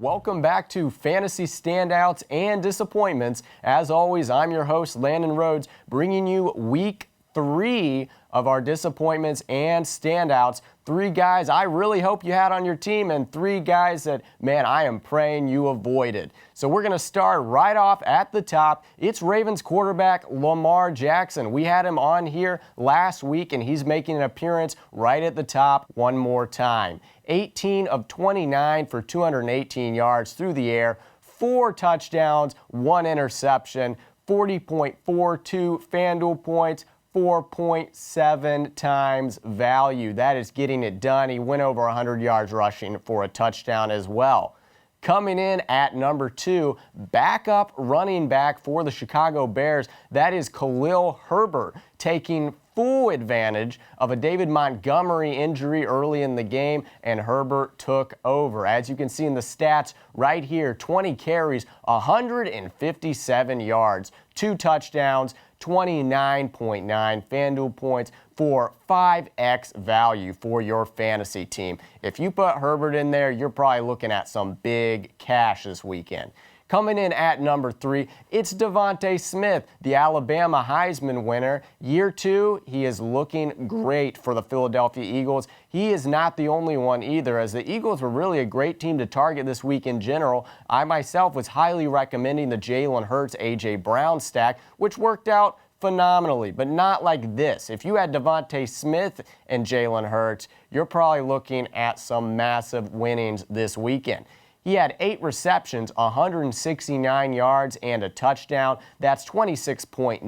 Welcome back to Fantasy Standouts and Disappointments. As always, I'm your host, Landon Rhodes, bringing you Week 3 of our Disappointments and Standouts. 3 guys I really hope you had on your team and 3 guys that, man, I am praying you avoided. So we're going to start right off at the top. It's Ravens quarterback Lamar Jackson. We had him on here last week, and he's making an appearance right at the top one more time. 18 of 29 for 218 yards through the air, 4 touchdowns, 1 interception, 40.42 Fanduel points, 4.7 times value. That is getting it done. He went over 100 yards rushing for a touchdown as well. Coming in at number 2, backup running back for the Chicago Bears, that is Khalil Herbert, taking full advantage of a David Montgomery injury early in the game, and Herbert took over. As you can see in the stats right here, 20 carries, 157 yards, 2 touchdowns, 29.9 Fanduel points for 5x value for your fantasy team. If you put Herbert in there, you're probably looking at some big cash this weekend. Coming in at number 3, it's Devonte Smith, the Alabama Heisman winner. Year 2, he is looking great for the Philadelphia Eagles. He is not the only one either, as the Eagles were really a great team to target this week in general. I myself was highly recommending the Jalen Hurts, A.J. Brown stack, which worked out phenomenally, but not like this. If you had Devonte Smith and Jalen Hurts, you're probably looking at some massive winnings this weekend. He had 8 receptions, 169 yards, and a touchdown. That's 26.9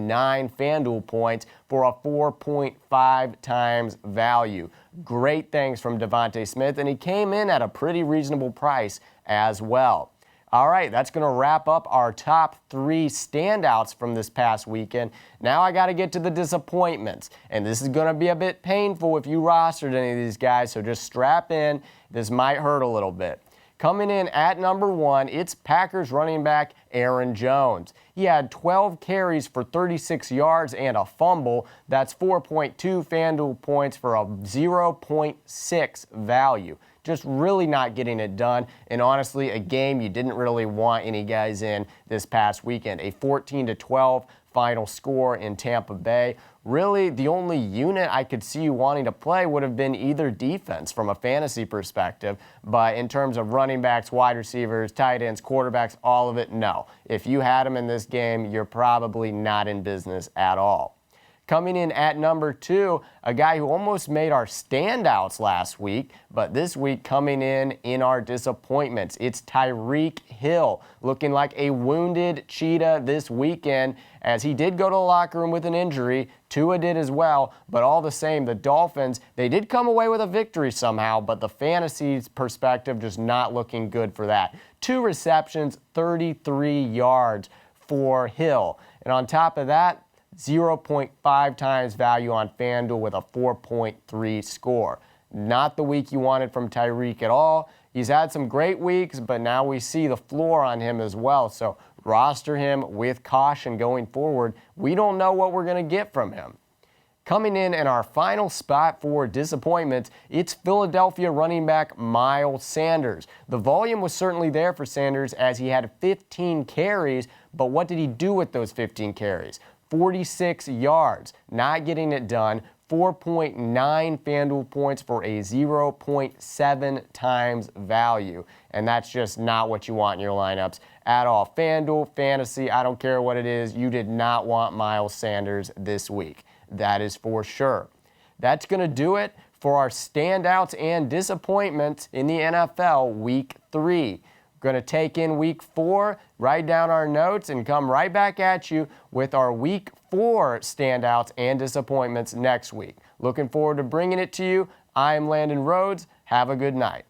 Fanduel points for a 4.5 times value. Great things from Devonte Smith, and he came in at a pretty reasonable price as well. All right, that's going to wrap up our top 3 standouts from this past weekend. Now I got to get to the disappointments, and this is going to be a bit painful if you rostered any of these guys, so just strap in. This might hurt a little bit. Coming in at number 1, it's Packers running back Aaron Jones. He had 12 carries for 36 yards and a fumble. That's 4.2 Fanduel points for a 0.6 value. Just really not getting it done. And honestly, a game you didn't really want any guys in this past weekend. A 14-12 final score in Tampa Bay. Really, the only unit I could see you wanting to play would have been either defense from a fantasy perspective, but in terms of running backs, wide receivers, tight ends, quarterbacks, all of it, no. If you had them in this game, you're probably not in business at all. Coming in at number 2, a guy who almost made our standouts last week, but this week coming in our disappointments. It's Tyrique Hill, looking like a wounded cheetah this weekend, as he did go to the locker room with an injury. Tua did as well, but all the same, the Dolphins, they did come away with a victory somehow, but the fantasy perspective just not looking good for that. 2 receptions, 33 yards for Hill. And on top of that, 0.5 times value on Fanduel with a 4.3 score. Not the week you wanted from Tyrique at all. He's had some great weeks, but now we see the floor on him as well. So roster him with caution going forward. We don't know what we're going to get from him. Coming in our final spot for disappointments, it's Philadelphia running back Miles Sanders. The volume was certainly there for Sanders as he had 15 carries, but what did he do with those 15 carries? 46 yards, not getting it done. 4.9 Fanduel points for a 0.7 times value. And that's just not what you want in your lineups at all. Fanduel, fantasy, I don't care what it is, you did not want Miles Sanders this week. That is for sure. That's going to do it for our standouts and disappointments in the NFL Week 3. Going to take in Week 4, write down our notes, and come right back at you with our Week 4 standouts and disappointments next week. Looking forward to bringing it to you. I'm Landon Rhodes. Have a good night.